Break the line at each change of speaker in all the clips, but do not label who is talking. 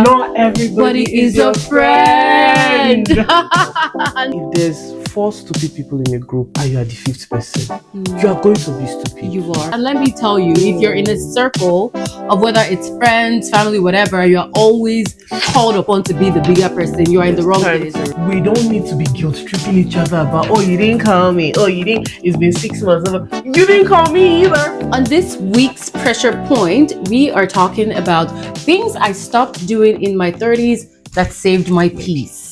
Not everybody is your friend. If there's 4 stupid people in a group and you are the 5th person, you are going to be stupid.
You are. And let me tell you, if you're in a circle of whether it's friends, family, whatever, you're always called upon to be the bigger person. You are in the wrong place.
We don't need to be guilt tripping each other about, oh, you didn't call me. Oh, you didn't. It's been 6 months. You didn't call me either.
On this week's pressure point, we are talking about things I stopped doing in my 30s that saved my peace.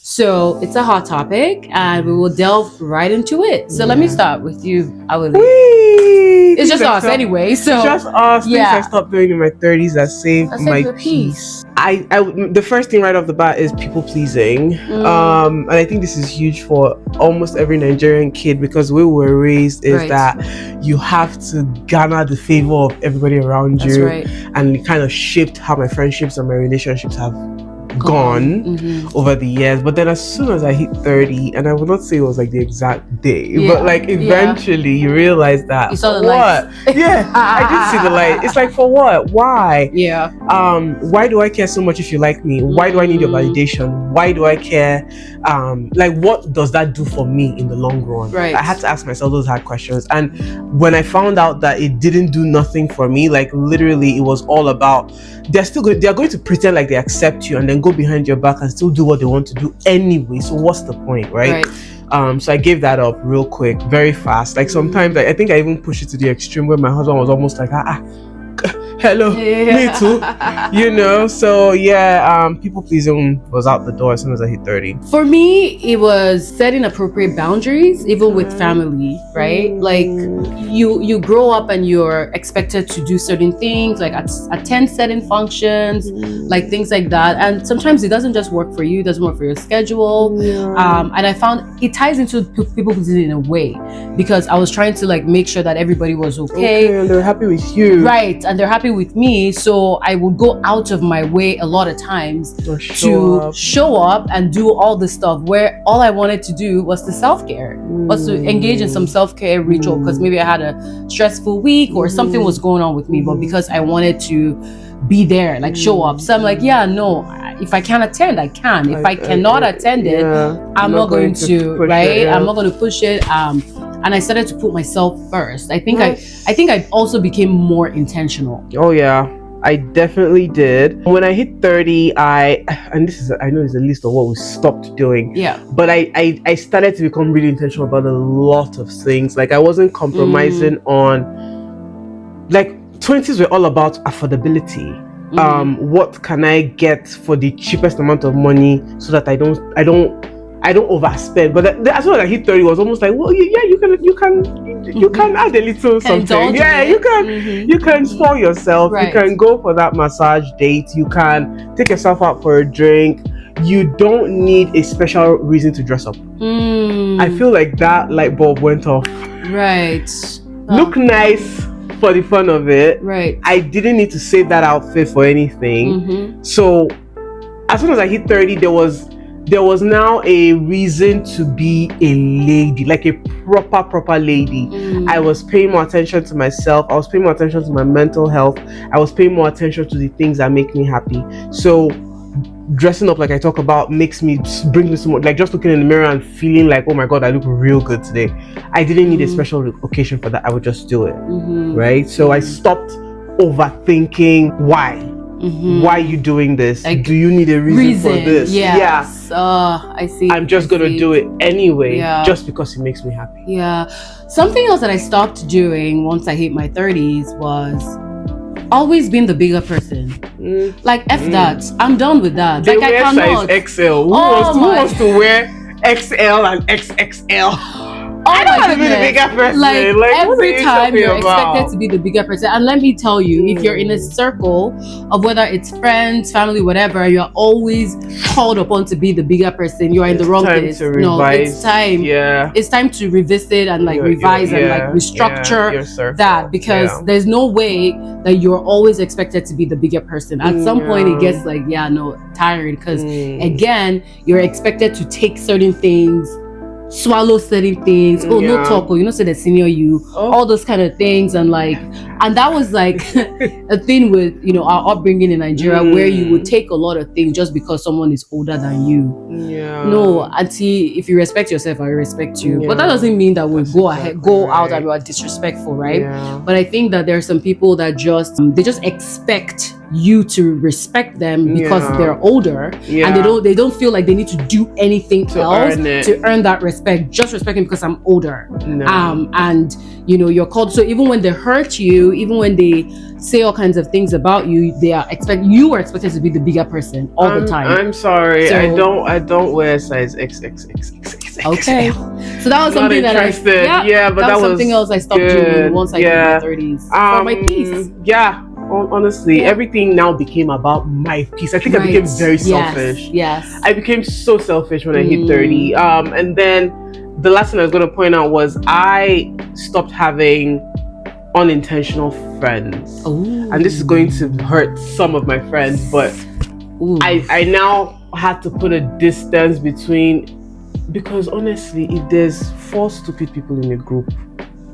So it's a hot topic and we will delve right into it. So let me start with you, Awele. It's just us anyway. So
it's just us. Things I stopped doing in my 30s that saved my peace. I the first thing right off the bat is people pleasing. And I think this is huge for almost every Nigerian kid because we were raised is that you have to garner the favor of everybody around you. And it kind of shaped how my friendships and my relationships have gone over the years. But then as soon as I hit 30, and I would not say it was like the exact day, but like eventually you realize that
you saw the light.
I did see the light. It's like, for what? Why? Why do I care so much if you like me? Why do I need your validation? Why do I care? Like, what does that do for me in the long run? I had to ask myself those hard questions. And when I found out that it didn't do nothing for me, like literally it was all about they're going to pretend like they accept you and then go behind your back and still do what they want to do anyway. So what's the point, right? So I gave that up real quick, very fast. Like sometimes I think I even pushed it to the extreme where my husband was almost like, hello, me too, you know. So people pleasing was out the door as soon as I hit 30.
For me, it was setting appropriate boundaries, even with family, right? Like you grow up and you're expected to do certain things, like attend certain functions, like things like that. And sometimes it doesn't just work for you, it doesn't work for your schedule. And I found it ties into people pleasing in a way because I was trying to like make sure that everybody was okay
and they're happy with you,
right? And they're happy with me, so I would go out of my way a lot of times to show up and do all this stuff where all I wanted to do was to self-care, was to engage in some self-care ritual because maybe I had a stressful week or something was going on with me, but because I wanted to be there, like show up. So I'm like, if I can't attend, I can. If I cannot attend it, I'm not going to I'm not going to push it. And I started to put myself first. I think I also became more intentional.
Oh yeah, I definitely did. When I hit 30, I know it's a list of what we stopped doing. But I started to become really intentional about a lot of things. Like I wasn't compromising on, like 20s were all about affordability. What can I get for the cheapest amount of money so that I don't overspend. But as soon as I hit 30, it was almost like, well, you can add a little something. You can spoil yourself. You can go for that massage date. You can take yourself out for a drink. You don't need a special reason to dress up. I feel like that light bulb went off. Look nice for the fun of it. I didn't need to save that outfit for anything. So as soon as I hit 30, there was now a reason to be a lady, like a proper lady. I was paying more attention to myself. I was paying more attention to my mental health. I was paying more attention to the things that make me happy. So dressing up, like I talk about, brings me so much, like just looking in the mirror and feeling like, oh my god, I look real good today. I didn't need a special occasion for that. I would just do it, right? So I stopped overthinking why. Why are you doing this? Like, do you need a reason for this?
I see.
I'm just gonna do it anyway, just because it makes me happy.
Something else that I stopped doing once I hit my 30s was always being the bigger person. Like that. I'm done with that.
They
like
wear
I cannot.
Size XL. Who wants to wear XL and XXL? I don't want to be the bigger person.
Like every time you're expected to be the bigger person. And let me tell you, if you're in a circle of whether it's friends, family, whatever, you're always called upon to be the bigger person. You are in the wrong place. No, it's time. It's time to revisit and like revise and like restructure that, because there's no way that you're always expected to be the bigger person. At some point it gets like, tired, because again, you're expected to take certain things, swallow certain things, no talk, say the senior you, all those kind of things, and like And that was like a thing with, you know, our upbringing in Nigeria, where you would take a lot of things just because someone is older than you.
Yeah.
No, auntie, if you respect yourself, I respect you. But that doesn't mean that we go out and we are disrespectful, right?
Yeah.
But I think that there are some people that just they just expect you to respect them because they're older, and they don't feel like they need to do anything else to earn that respect. Just respect me because I'm older. And you know, you're called. So even when they hurt you, even when they say all kinds of things about you, you are expected to be the bigger person all the time.
I'm sorry, so, I don't wear size XXXXXL.
Okay, so that was something that but that was something else I stopped doing once I hit my 30s for my peace.
Yeah. Honestly, everything now became about my peace. I think I became very selfish.
Yes.
I became so selfish when I hit 30. And then the last thing I was going to point out was I stopped having unintentional friends. Ooh. And this is going to hurt some of my friends, but I now had to put a distance between, because honestly, if there's 4 stupid people in a group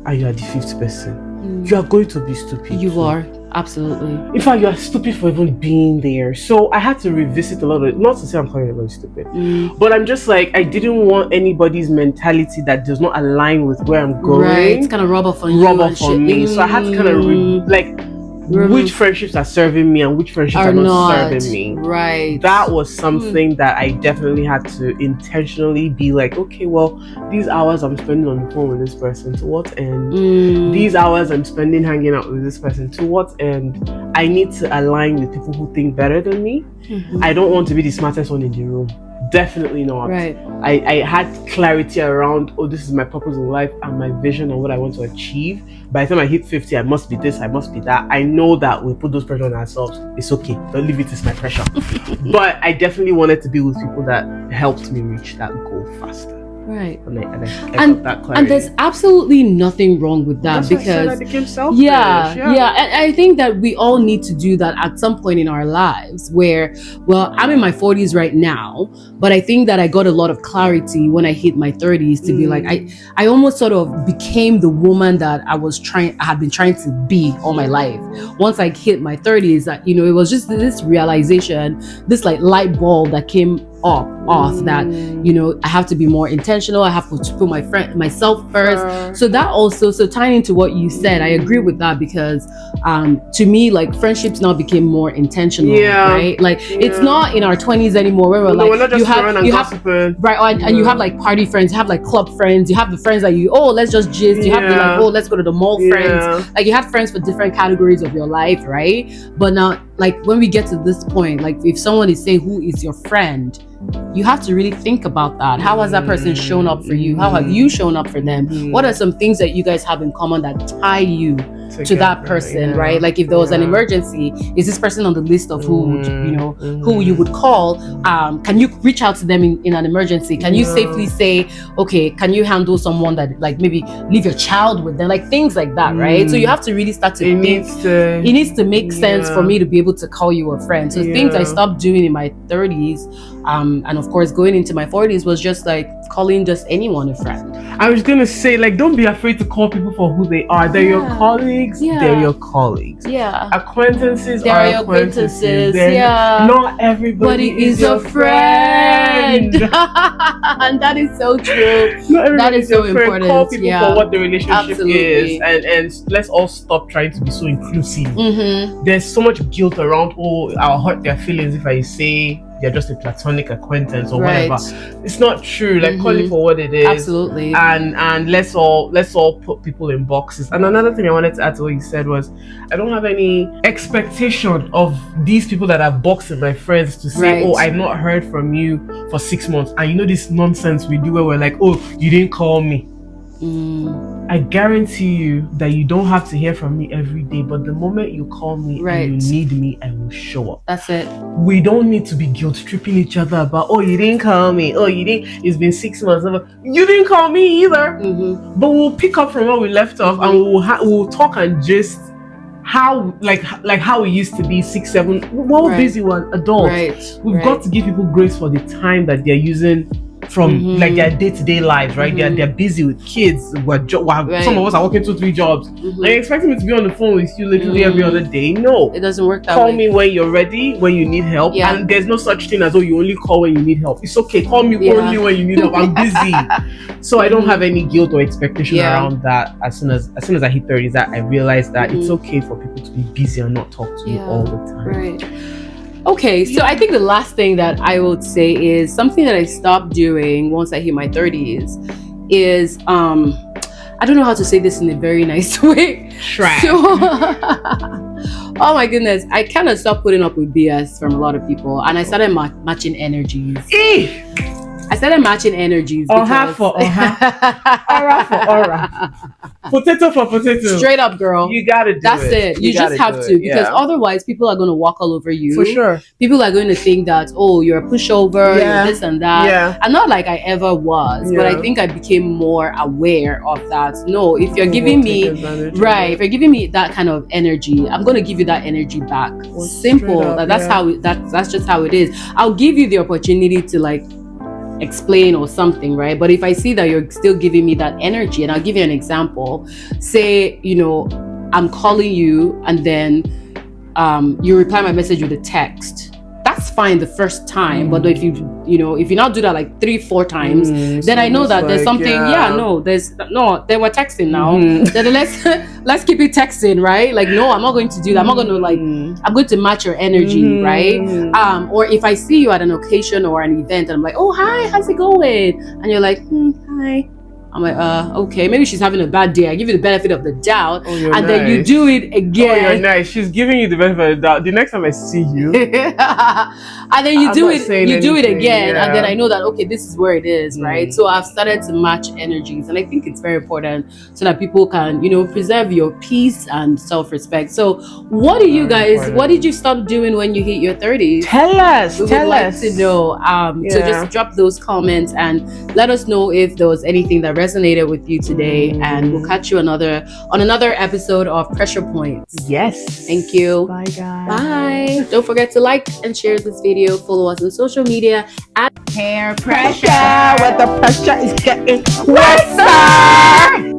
and you are the 5th person, you are going to be stupid.
You are. Absolutely.
In fact, you are stupid for even being there. So I had to revisit a lot of, not to say I'm calling everybody stupid, but I'm just like, I didn't want anybody's mentality that does not align with where I'm going.
Right, it's kind of rub off on
me. So I had to kind of which friendships are serving me and which friendships are not serving me.
Right.
That was something that I definitely had to intentionally be like, okay, well, these hours I'm spending on the phone with this person, to what end? These hours I'm spending hanging out with this person, to what end? I need to align with people who think better than me. I don't want to be the smartest one in the room. Definitely not.
Right.
I had clarity around, this is my purpose in life and my vision and what I want to achieve. By the time I hit 50, I must be this, I must be that. I know that we put those pressure on ourselves. It's okay. Don't leave it as my pressure. But I definitely wanted to be with people that helped me reach that goal faster.
Right.
And I got that clarity.
And there's absolutely nothing wrong with that.
That's
because
why I became selfish.
Yeah. And I think that we all need to do that at some point in our lives where, well, I'm in my 40s right now, but I think that I got a lot of clarity when I hit my 30s to be like, I almost sort of became the woman that I had been trying to be all my life. Once I hit my 30s, that, you know, it was just this realization, this like light bulb that came off that, you know, I have to be more intentional. I have to put myself first. So that also, tying into what you said, I agree with that because to me, like, friendships now became more intentional, right? Like it's not in our 20s anymore where we're you have right, and you have like party friends, you have like club friends, you have the friends that let's just gist, you have the like, let's go to the mall friends. Like you have friends for different categories of your life, right? But now, like when we get to this point, like if someone is saying who is your friend, you have to really think about that. How has that person shown up for you? How have you shown up for them? What are some things that you guys have in common that tie you to that person, right? Like if there was an emergency, is this person on the list of who you would call? Can you reach out to them in an emergency? Can you safely say, okay, can you handle someone that like maybe leave your child with them? Like things like that, right? So you have to really start to think. It needs to make sense for me to be able to call you a friend. So things I stopped doing in my 30s, and of course going into my 40s was just like calling just anyone a friend.
I was gonna say, like, don't be afraid to call people for who they are. They're your colleagues. They're your colleagues. Acquaintances are your acquaintances. Not everybody is your friend.
And that is so true. That is so important.
Call people for what the relationship is, and let's all stop trying to be so inclusive. There's so much guilt around, I'll hurt their feelings if I say they're just a platonic acquaintance or whatever. It's not true. Like call it for what it is.
Absolutely.
And let's all put people in boxes. And another thing I wanted to add to what you said was, I don't have any expectation of these people that I've boxed in my friends to say, I've not heard from you for 6 months. And you know this nonsense we do where we're like, you didn't call me. I guarantee you that you don't have to hear from me every day, but the moment you call me and you need me, I will show up.
That's it.
We don't need to be guilt tripping each other about, you didn't call me, you didn't, it's been 6 months, you didn't call me either. But we'll pick up from where we left off, and we'll talk and just how how we used to be 6, 7. We're all busy, we're adults. We've got to give people grace for the time that they're using from like their day-to-day lives, right? They're busy with kids. Some of us are working 2-3 jobs. Are you expecting me to be on the phone with you literally every other day? No,
it doesn't work that way.
Call me when you're ready, when you need help. And there's no such thing as, oh, you only call when you need help. It's okay, call me only when you need help. I'm busy. So I don't have any guilt or expectation around that. As soon as I hit 30s, that I realized that it's okay for people to be busy and not talk to you all the time.
Right. Okay, so I think the last thing that I would say is something that I stopped doing once I hit my 30s is I don't know how to say this in a very nice way.
Trash.
So, oh my goodness, I kind of stopped putting up with BS from a lot of people, and I started matching energies. I started matching energies.
Aura for aura. Potato for potato.
Straight up, girl.
You gotta do
That's it. You just have to, because otherwise people are going to walk all over you.
For sure.
People are going to think that, oh, you're a pushover, you're this and that. Yeah. And not like I ever was, but I think I became more aware of that. No, if you're giving me, if you're giving me that kind of energy, I'm going to give you that energy back. Simple. That's just how it is. I'll give you the opportunity to like explain or something, right? But if I see that you're still giving me that energy, and I'll give you an example. Say, I'm calling you and then you reply my message with a text. That's fine the first time, but if you now do that like 3-4 times, then I know that there's something. They were texting now. Then let's keep it texting, right? Like, no, I'm not going to do that. I'm not going to I'm going to match your energy, right? Or if I see you at an occasion or an event, and I'm like, oh hi, how's it going? And you're like, hi. I'm like, okay, maybe she's having a bad day. I give you the benefit of the doubt, then you do it again.
Oh, you're nice. She's giving you the benefit of the doubt. The next time I see you,
and then you do it again, and then I know that okay, this is where it is, right? So I've started to match energies, and I think it's very important so that people can, preserve your peace and self-respect. So, what do you guys? What did you stop doing when you hit your 30s?
Tell us.
We would like to know. So just drop those comments and let us know if there was anything that resonated with you today, and we'll catch you on another episode of Pressure Points.
Yes.
Thank you.
Bye, guys.
Bye. Don't forget to like and share this video. Follow us on social media at
Hair Pressure, where the pressure is getting closer.